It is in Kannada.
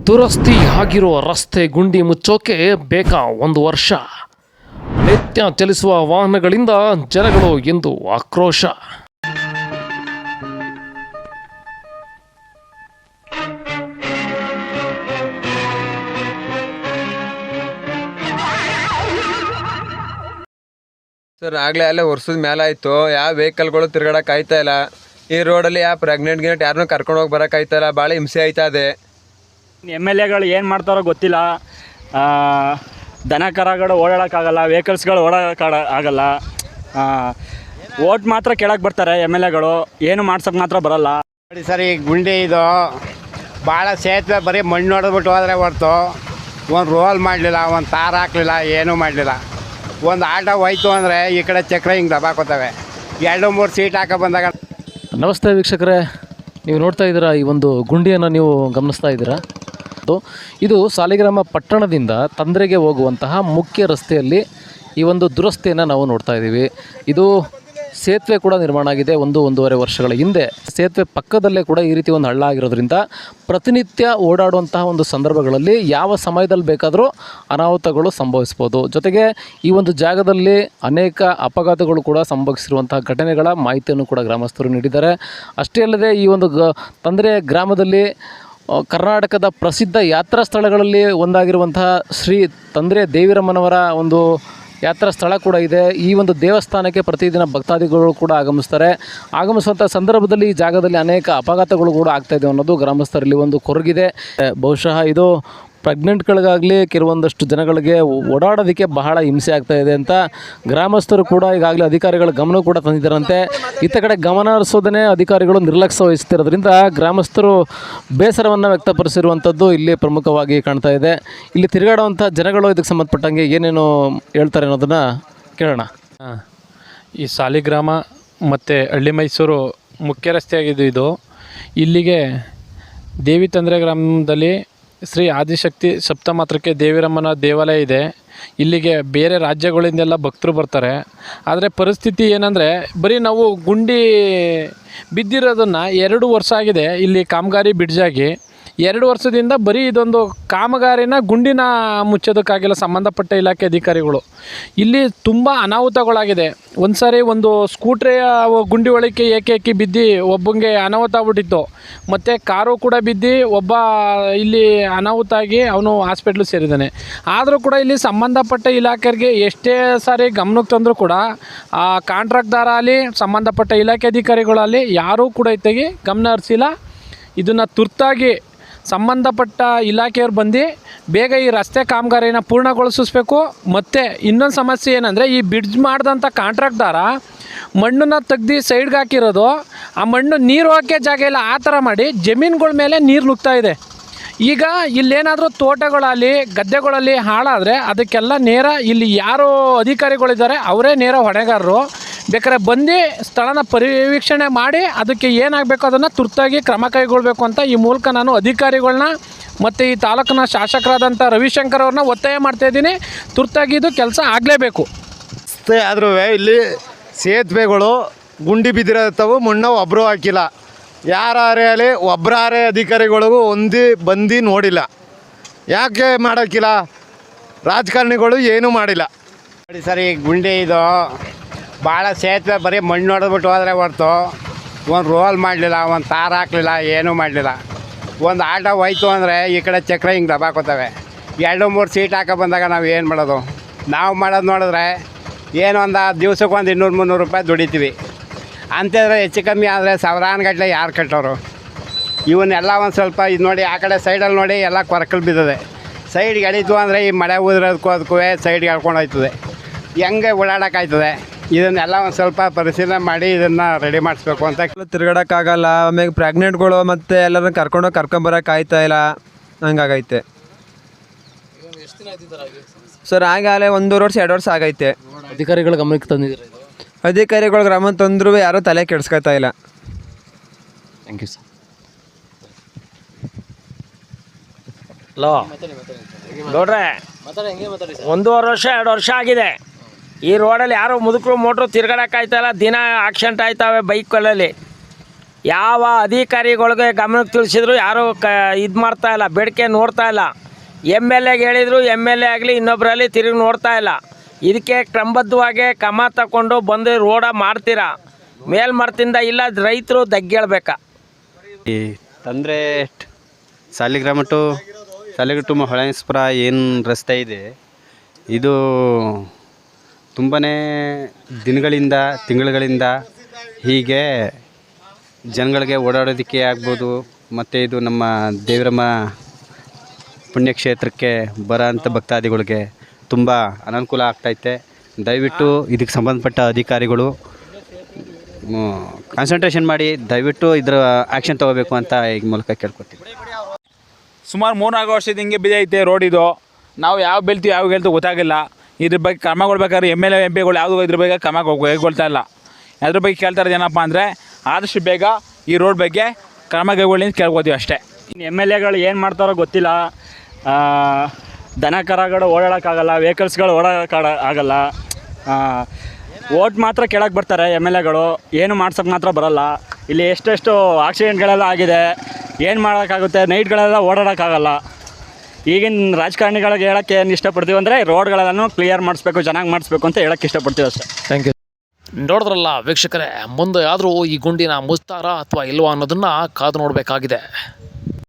ದುರಸ್ತಿ ಆಗಿರುವ ರಸ್ತೆ ಗುಂಡಿ ಮುಚ್ಚೋಕೆ ಬೇಕಾ 1 ವರ್ಷ. ನಿತ್ಯ ಚಲಿಸುವ ವಾಹನಗಳಿಂದ ಜನಗಳು ಎಂದು ಆಕ್ರೋಶ. ಸರ್ ಆಗಲೇ ಅಲ್ಲೇ ವರ್ಷದ ಮೇಲೆ ಆಯಿತು, ಯಾವ ವೆಹಿಕಲ್ಗಳು ತಿರ್ಗಾಡಕ್ಕೆ ಆಯ್ತಾ ಇಲ್ಲ. ಈ ರೋಡಲ್ಲಿ ಯಾವ ಪ್ರೆಗ್ನೆಂಟ್ ಗಿನೆಂಟ್ ಯಾರನ್ನೂ ಕರ್ಕೊಂಡು ಹೋಗಿ ಬರೋಕ್ಕಾಯ್ತಾ ಇಲ್ಲ, ಭಾಳ ಹಿಂಸೆ ಆಯ್ತಾ ಇದೆ. MLAಗಳು ಏನು ಮಾಡ್ತಾರೋ ಗೊತ್ತಿಲ್ಲ. ದನ ಕರಗಳು ಓಡಾಡೋಕ್ಕಾಗಲ್ಲ, ವೆಹಿಕಲ್ಸ್ಗಳು ಆಗಲ್ಲ. ಓಟ್ ಮಾತ್ರ ಕೇಳಕ್ಕೆ ಬರ್ತಾರೆ MLAಗಳು, ಏನು ಮಾಡ್ಸೋಕ್ಕೆ ಮಾತ್ರ ಬರಲ್ಲ. ನೋಡಿ ಸರ್, ಈ ಗುಂಡಿ ಇದು ಭಾಳ ಸೇತುವೆ ಬರೀ ಮಣ್ಣು ಹೊಡೆದ್ಬಿಟ್ಟು ಹೋದರೆ ಹೊರ್ತು ಒಂದು ರೋಲ್ ಮಾಡಲಿಲ್ಲ, ಒಂದು ತಾರು ಹಾಕಲಿಲ್ಲ, ಏನೂ ಮಾಡಲಿಲ್ಲ. ಒಂದು ಆಟೋ ಹೋಯ್ತು ಅಂದರೆ ಈ ಕಡೆ ಚಕ್ರ ಹಿಂಗೆ ದಬಾಕೋತವೆ. 2-3 ಸೀಟ್ ಹಾಕೋ ಬಂದಾಗ. ನಮಸ್ತೆ ವೀಕ್ಷಕರೇ, ನೀವು ನೋಡ್ತಾ ಇದ್ದೀರಾ ಈ ಒಂದು ಗುಂಡಿಯನ್ನು ನೀವು ಗಮನಿಸ್ತಾ ಇದ್ದೀರಾ. ಇದು ಸಾಲಿಗ್ರಾಮ ಪಟ್ಟಣದಿಂದ ತಂದ್ರೆಗೆ ಹೋಗುವಂತಹ ಮುಖ್ಯ ರಸ್ತೆಯಲ್ಲಿ ಈ ಒಂದು ದುರಸ್ತಿಯನ್ನು ನಾವು ನೋಡ್ತಾ ಇದ್ದೀವಿ. ಇದು ಸೇತುವೆ ಕೂಡ ನಿರ್ಮಾಣ ಆಗಿದೆ 1-1.5 ವರ್ಷಗಳ ಹಿಂದೆ. ಸೇತುವೆ ಪಕ್ಕದಲ್ಲೇ ಕೂಡ ಈ ರೀತಿ ಒಂದು ಹಳ್ಳ ಆಗಿರೋದ್ರಿಂದ ಪ್ರತಿನಿತ್ಯ ಓಡಾಡುವಂತಹ ಒಂದು ಸಂದರ್ಭಗಳಲ್ಲಿ ಯಾವ ಸಮಯದಲ್ಲಿ ಬೇಕಾದರೂ ಅನಾಹುತಗಳು ಸಂಭವಿಸ್ಬೋದು. ಜೊತೆಗೆ ಈ ಒಂದು ಜಾಗದಲ್ಲಿ ಅನೇಕ ಅಪಘಾತಗಳು ಕೂಡ ಸಂಭವಿಸಿರುವಂತಹ ಘಟನೆಗಳ ಮಾಹಿತಿಯನ್ನು ಕೂಡ ಗ್ರಾಮಸ್ಥರು ನೀಡಿದ್ದಾರೆ. ಅಷ್ಟೇ ಅಲ್ಲದೆ ಈ ಒಂದು ತಂದ್ರೆ ಗ್ರಾಮದಲ್ಲಿ ಕರ್ನಾಟಕದ ಪ್ರಸಿದ್ಧ ಯಾತ್ರಾ ಸ್ಥಳಗಳಲ್ಲಿ ಒಂದಾಗಿರುವಂತಹ ಶ್ರೀ ತಂದ್ರೆ ದೇವಿರಮ್ಮನವರ ಒಂದು ಯಾತ್ರಾ ಸ್ಥಳ ಕೂಡ ಇದೆ. ಈ ಒಂದು ದೇವಸ್ಥಾನಕ್ಕೆ ಪ್ರತಿದಿನ ಭಕ್ತಾದಿಗಳು ಕೂಡ ಆಗಮಿಸುವಂಥ ಸಂದರ್ಭದಲ್ಲಿ ಈ ಜಾಗದಲ್ಲಿ ಅನೇಕ ಅಪಘಾತಗಳು ಕೂಡ ಆಗ್ತಾಯಿದೆ ಅನ್ನೋದು ಗ್ರಾಮಸ್ಥರಲ್ಲಿ ಒಂದು ಕೊರಗಿದೆ. ಬಹುಶಃ ಇದು ಪ್ರೆಗ್ನೆಂಟ್ಗಳಿಗಾಗಲಿ ಕೆಲವೊಂದಷ್ಟು ಜನಗಳಿಗೆ ಓಡಾಡೋದಕ್ಕೆ ಬಹಳ ಹಿಂಸೆ ಆಗ್ತಾಯಿದೆ ಅಂತ ಗ್ರಾಮಸ್ಥರು ಕೂಡ ಈಗಾಗಲೇ ಅಧಿಕಾರಿಗಳ ಗಮನ ಕೂಡ ತಂದಿದ್ದಾರಂತೆ. ಇತ್ತ ಕಡೆ ಗಮನ ಹರಿಸೋದನ್ನೇ ಅಧಿಕಾರಿಗಳು ನಿರ್ಲಕ್ಷ್ಯ ವಹಿಸ್ತಿರೋದ್ರಿಂದ ಗ್ರಾಮಸ್ಥರು ಬೇಸರವನ್ನು ವ್ಯಕ್ತಪಡಿಸಿರುವಂಥದ್ದು ಇಲ್ಲಿ ಪ್ರಮುಖವಾಗಿ ಕಾಣ್ತಾ ಇದೆ. ಇಲ್ಲಿ ತಿರುಗಾಡುವಂಥ ಜನಗಳು ಇದಕ್ಕೆ ಸಂಬಂಧಪಟ್ಟಂಗೆ ಏನೇನು ಹೇಳ್ತಾರೆ ಅನ್ನೋದನ್ನು ಕೇಳೋಣ. ಈ ಸಾಲಿಗ್ರಾಮ ಮತ್ತು ಹಳ್ಳಿ ಮೈಸೂರು ಮುಖ್ಯ ರಸ್ತೆಯಾಗಿದ್ದು ಇದು. ಇಲ್ಲಿಗೆ ದೇವಿ ತಂದ್ರೆ ಗ್ರಾಮದಲ್ಲಿ ಶ್ರೀ ಆದಿಶಕ್ತಿ ಸಪ್ತಮಾತೃಕೆ ದೇವಿರಮ್ಮನ ದೇವಾಲಯ ಇದೆ. ಇಲ್ಲಿಗೆ ಬೇರೆ ರಾಜ್ಯಗಳಿಂದೆಲ್ಲ ಭಕ್ತರು ಬರ್ತಾರೆ. ಆದರೆ ಪರಿಸ್ಥಿತಿ ಏನಂದರೆ, ಬರೀ ನಾವು ಗುಂಡಿ ಬಿದ್ದಿರೋದನ್ನು 2 ವರ್ಷ ಆಗಿದೆ ಇಲ್ಲಿ ಕಾಮಗಾರಿ ಬಿಡ್ಜಾಗಿ. 2 ವರ್ಷದಿಂದ ಬರೀ ಇದೊಂದು ಕಾಮಗಾರಿನ ಗುಂಡಿನ ಮುಚ್ಚೋದಕ್ಕಾಗಿಲ್ಲ ಸಂಬಂಧಪಟ್ಟ ಇಲಾಖೆ ಅಧಿಕಾರಿಗಳು. ಇಲ್ಲಿ ತುಂಬ ಅನಾಹುತಗಳಾಗಿದೆ. ಒಂದು ಸಾರಿ ಒಂದು ಸ್ಕೂಟ್ರೇ ಗುಂಡಿ ಒಳಕ್ಕೆ ಏಕಿ ಬಿದ್ದು ಒಬ್ಬಂಗೆ ಅನಾಹುತ ಆಗ್ಬಿಟ್ಟಿತ್ತು. ಮತ್ತು ಕಾರು ಕೂಡ ಬಿದ್ದು ಒಬ್ಬ ಇಲ್ಲಿ ಅನಾಹುತ ಆಗಿ ಅವನು ಹಾಸ್ಪಿಟ್ಲು ಸೇರಿದ್ದಾನೆ. ಆದರೂ ಕೂಡ ಇಲ್ಲಿ ಸಂಬಂಧಪಟ್ಟ ಇಲಾಖೆಗೆ ಎಷ್ಟೇ ಸಾರಿ ಗಮನಕ್ಕೆ ತಂದರೂ ಕೂಡ ಆ ಕಾಂಟ್ರಾಕ್ಟ್ದಾರ ಆಗಲಿ ಸಂಬಂಧಪಟ್ಟ ಇಲಾಖೆ ಅಧಿಕಾರಿಗಳಲ್ಲಿ ಯಾರೂ ಕೂಡ ಇತ್ತಾಗಿ ಗಮನ ಹರಿಸಿಲ್ಲ. ಇದನ್ನು ತುರ್ತಾಗಿ ಸಂಬಂಧಪಟ್ಟ ಇಲಾಖೆಯವ್ರು ಬಂದು ಬೇಗ ಈ ರಸ್ತೆ ಕಾಮಗಾರಿನ ಪೂರ್ಣಗೊಳಿಸಬೇಕು. ಮತ್ತು ಇನ್ನೊಂದು ಸಮಸ್ಯೆ ಏನಂದರೆ, ಈ ಬ್ರಿಡ್ಜ್ ಮಾಡಿದಂಥ ಕಾಂಟ್ರಾಕ್ಟ್ದಾರ ಮಣ್ಣನ್ನು ತೆಗ್ದು ಸೈಡ್ಗೆ ಹಾಕಿರೋದು, ಆ ಮಣ್ಣು ನೀರು ಹೋಗೋಕ್ಕೆ ಜಾಗ ಇಲ್ಲ, ಆ ಥರ ಮಾಡಿ ಜಮೀನುಗಳ ಮೇಲೆ ನೀರು ನುಗ್ತಾ ಇದೆ. ಈಗ ಇಲ್ಲೇನಾದರೂ ತೋಟಗಳಲ್ಲಿ ಗದ್ದೆಗಳಲ್ಲಿ ಹಾಳಾದರೆ ಅದಕ್ಕೆಲ್ಲ ನೇರ ಇಲ್ಲಿ ಯಾರು ಅಧಿಕಾರಿಗಳಿದ್ದಾರೆ ಅವರೇ ನೇರ ಹೊಣೆಗಾರರು. ಬೇಕಾದ್ರೆ ಬಂದು ಸ್ಥಳನ ಪರಿವೀಕ್ಷಣೆ ಮಾಡಿ ಅದಕ್ಕೆ ಏನಾಗಬೇಕು ಅದನ್ನು ತುರ್ತಾಗಿ ಕ್ರಮ ಕೈಗೊಳ್ಳಬೇಕು ಅಂತ ಈ ಮೂಲಕ ನಾನು ಅಧಿಕಾರಿಗಳನ್ನ ಮತ್ತು ಈ ತಾಲೂಕಿನ ಶಾಸಕರಾದಂಥ ರವಿಶಂಕರ್ ಅವ್ರನ್ನ ಒತ್ತಾಯ ಮಾಡ್ತಾಯಿದ್ದೀನಿ. ತುರ್ತಾಗಿ ಇದು ಕೆಲಸ ಆಗಲೇಬೇಕು. ಅಷ್ಟೇ ಆದ್ರೂ ಇಲ್ಲಿ ಸೇತುವೆಗಳು ಗುಂಡಿ ಬಿದ್ದಿರತ್ತವು, ಮಣ್ಣು ಒಬ್ಬರು ಹಾಕಿಲ್ಲ. ಯಾರೇ ಆಗಲಿ ಒಬ್ಬರೇ ಅಧಿಕಾರಿಗಳಿಗೂ ಬಂದು ನೋಡಿಲ್ಲ. ಯಾಕೆ ಮಾಡೋಕ್ಕಿಲ್ಲ? ರಾಜಕಾರಣಿಗಳು ಏನೂ ಮಾಡಿಲ್ಲ. ನೋಡಿ ಸರ್, ಈ ಗುಂಡಿ ಇದು ಭಾಳ ಸೇತುವೆ ಬರೀ ಮಣ್ಣು ಹೊಡೆದ್ಬಿಟ್ಟು ಹೋದರೆ ಹೊರ್ತು ಒಂದು ರೋಲ್ ಮಾಡಲಿಲ್ಲ, ಒಂದು ತಾರು ಹಾಕಲಿಲ್ಲ, ಏನೂ ಮಾಡಲಿಲ್ಲ. ಒಂದು ಆಟೋ ಹೋಯ್ತು ಅಂದರೆ ಈ ಕಡೆ ಚಕ್ರ ಹಿಂಗೆ ದಬಾಕೋತವೆ. 2-3 ಸೀಟ್ ಹಾಕೋ ಬಂದಾಗ ನಾವು ಏನು ಮಾಡೋದು? ನಾವು ಮಾಡೋದು ನೋಡಿದ್ರೆ ಏನು ಒಂದು ದಿವ್ಸಕ್ಕೆ ಒಂದು 200-300 ರೂಪಾಯಿ ದುಡಿತೀವಿ. ಅಂತಿದ್ರೆ ಹೆಚ್ಚು ಕಮ್ಮಿ ಆದರೆ ಸಾವಿರಾನುಗಟ್ಟಲೆ ಯಾರು ಕಟ್ಟೋರು? ಇವನ್ನೆಲ್ಲ ಒಂದು ಸ್ವಲ್ಪ ಇದು ನೋಡಿ, ಆ ಕಡೆ ಸೈಡಲ್ಲಿ ನೋಡಿ ಎಲ್ಲ ಕೊರಕಲು ಬಿದ್ದದೆ. ಸೈಡ್ಗೆ ಎಳೀತು ಅಂದರೆ ಈ ಮಳೆ ಉದಿರೋದಕ್ಕೂ ಅದಕ್ಕೂ ಸೈಡ್ಗೆ ಎಳ್ಕೊಂಡು ಹೋಯ್ತದೆ. ಹೆಂಗೆ ಓಡಾಡೋಕ್ಕಾಯ್ತದೆ? ಇದನ್ನೆಲ್ಲ ಒಂದು ಸ್ವಲ್ಪ ಪರಿಶೀಲನೆ ಮಾಡಿ ಇದನ್ನು ರೆಡಿ ಮಾಡಿಸ್ಬೇಕು ಅಂತ. ತಿರ್ಗಾಡೋಕ್ಕಾಗಲ್ಲ. ಆಮೇಲೆ ಪ್ರೆಗ್ನೆಂಟ್ಗಳು ಮತ್ತು ಎಲ್ಲರನ್ನ ಕರ್ಕೊಂಬರೋಕೆ ಆಯ್ತಾ ಇಲ್ಲ, ಹಂಗಾಗೈತೆ ಸರ್. ಆಗಲೇ 1 ವರ್ಷ 2 ವರ್ಷ ಆಗೈತೆ. ಅಧಿಕಾರಿಗಳ ಗಮನಕ್ಕೆ ತಂದಿದ್ದಾರೆ. ಅಧಿಕಾರಿಗಳು ಗ್ರಾಮ ತಂದರೂ ಯಾರೂ ತಲೆ ಕೆಡಿಸ್ಕೊತಾ ಇಲ್ಲ. Thank you sir. ಹಲೋ ನೋಡ್ರೆ, 1.5 ವರ್ಷ 2 ವರ್ಷ ಆಗಿದೆ. ಈ ರೋಡಲ್ಲಿ ಯಾರೋ ಮುದುಕರು ಮೋಟ್ರು ತಿರ್ಗಾಡೋಕ್ಕಾಯ್ತಾಯಿಲ್ಲ. ದಿನ ಆಕ್ಸಿಡೆಂಟ್ ಆಯ್ತವೆ ಬೈಕ್ಗಳಲ್ಲಿ. ಯಾವ ಅಧಿಕಾರಿಗಳಿಗೆ ಗಮನಕ್ಕೆ ತಿಳಿಸಿದ್ರು ಯಾರೂ ಇದು ಮಾಡ್ತಾ ಇಲ್ಲ, ಬೇಡಿಕೆ ನೋಡ್ತಾ ಇಲ್ಲ. ಎಮ್ ಎಲ್ ಎಗೆ ಹೇಳಿದ್ರು ಎಮ್ ಎಲ್ ಎ ಆಗಲಿ ಇನ್ನೊಬ್ಬರಲ್ಲಿ ತಿರುಗಿ ನೋಡ್ತಾ ಇಲ್ಲ. ಇದಕ್ಕೆ ಕ್ರಮಬದ್ಧವಾಗಿ ಕ್ರಮ ತಗೊಂಡು ಬಂದು ರೋಡ ಮಾಡ್ತೀರಾ, ಮೇಲ್ಮರದಿಂದ ಇಲ್ಲ ರೈತರು ದಗ್ಗೇಳ್ಬೇಕಾ? ಈ ತಂದರೆ ಸಾಲಿಗ್ರಾಮ ಟು ಹೊಳೆನರಸೀಪುರ ಏನು ರಸ್ತೆ ಇದೆ ಇದು ತುಂಬಾ ದಿನಗಳಿಂದ ತಿಂಗಳುಗಳಿಂದ ಹೀಗೆ ಜನಗಳಿಗೆ ಓಡಾಡೋದಕ್ಕೆ ಆಗ್ಬೋದು, ಮತ್ತು ಇದು ನಮ್ಮ ದೇವರಮ್ಮ ಪುಣ್ಯಕ್ಷೇತ್ರಕ್ಕೆ ಬರೋಂಥ ಭಕ್ತಾದಿಗಳಿಗೆ ತುಂಬ ಅನಾನುಕೂಲ ಆಗ್ತೈತೆ. ದಯವಿಟ್ಟು ಇದಕ್ಕೆ ಸಂಬಂಧಪಟ್ಟ ಅಧಿಕಾರಿಗಳು ಕಾನ್ಸಂಟ್ರೇಷನ್ ಮಾಡಿ ದಯವಿಟ್ಟು ಇದರ ಆ್ಯಕ್ಷನ್ ತೊಗೋಬೇಕು ಅಂತ ಈ ಮೂಲಕ ಕೇಳ್ಕೊತೀವಿ. ಸುಮಾರು 3-4 ವರ್ಷದ ಹಿಂಗೆ ಬಿದ್ದೈತೆ ರೋಡ್ ಇದು. ನಾವು ಯಾವ ಬೆಲ್ತೀವಿ ಯಾವ ಹೇಳ್ತೀವಿ ಗೊತ್ತಾಗಿಲ್ಲ. ಇದ್ರ ಬಗ್ಗೆ ಕ್ರಮಗೊಳ್ಬೇಕಾದ್ರೆ ಎಮ್ ಎಲ್ ಎ ಎಂ ಪಿಗಳು ಯಾವುದೂ ಇದ್ರ ಬಗ್ಗೆ ಕ್ರಮ ಕೈಗೊಳ್ತಾ ಇಲ್ಲ. ಅದ್ರ ಬಗ್ಗೆ ಕೇಳ್ತಾ ಇರೋದು ಏನಪ್ಪ ಅಂದರೆ ಆದಷ್ಟು ಬೇಗ ಈ ರೋಡ್ ಬಗ್ಗೆ ಕ್ರಮ ಕೈಗೊಳ್ಳಿ ಅಂತ ಕೇಳ್ಕೊತೀವಿ ಅಷ್ಟೇ. ಇನ್ನು ಎಮ್ ಎಲ್ ಎಗಳು ಏನು ಮಾಡ್ತಾರೋ ಗೊತ್ತಿಲ್ಲ. ದನ ಕರಗಳು ಓಡಾಡೋಕ್ಕಾಗಲ್ಲ, ವೆಹಿಕಲ್ಸ್ಗಳು ಆಗಲ್ಲ. ಓಟ್ ಮಾತ್ರ ಕೇಳಕ್ಕೆ ಬರ್ತಾರೆ ಎಮ್ ಎಲ್ ಎಗಳು, ಏನು ಮಾಡ್ಸೋಕ್ಕೆ ಮಾತ್ರ ಬರೋಲ್ಲ. ಇಲ್ಲಿ ಎಷ್ಟೆಷ್ಟು ಆಕ್ಸಿಡೆಂಟ್ಗಳೆಲ್ಲ ಆಗಿದೆ, ಏನು ಮಾಡೋಕ್ಕಾಗುತ್ತೆ, ನೈಟ್ಗಳೆಲ್ಲ ಓಡಾಡೋಕ್ಕಾಗಲ್ಲ. ಈಗಿನ ರಾಜಕಾರಣಿಗಳಿಗೆ ಹೇಳೋಕ್ಕೆ ಏನು ಇಷ್ಟಪಡ್ತೀವಿ ಅಂದರೆ ರೋಡ್ಗಳೆಲ್ಲನೂ ಕ್ಲಿಯರ್ ಮಾಡಿಸ್ಬೇಕು, ಚೆನ್ನಾಗಿ ಮಾಡಿಸ್ಬೇಕು ಅಂತ ಹೇಳೋಕ್ಕೆ ಇಷ್ಟಪಡ್ತೀವಿ ಅಷ್ಟೇ. Thank you. ನೋಡಿದ್ರಲ್ಲ ವೀಕ್ಷಕರೇ, ಮುಂದೆ ಆದರೂ ಈ ಗುಂಡಿನ ಮುಚ್ತಾರಾ ಅಥವಾ ಇಲ್ವಾ ಅನ್ನೋದನ್ನು ಕಾದು ನೋಡಬೇಕಾಗಿದೆ.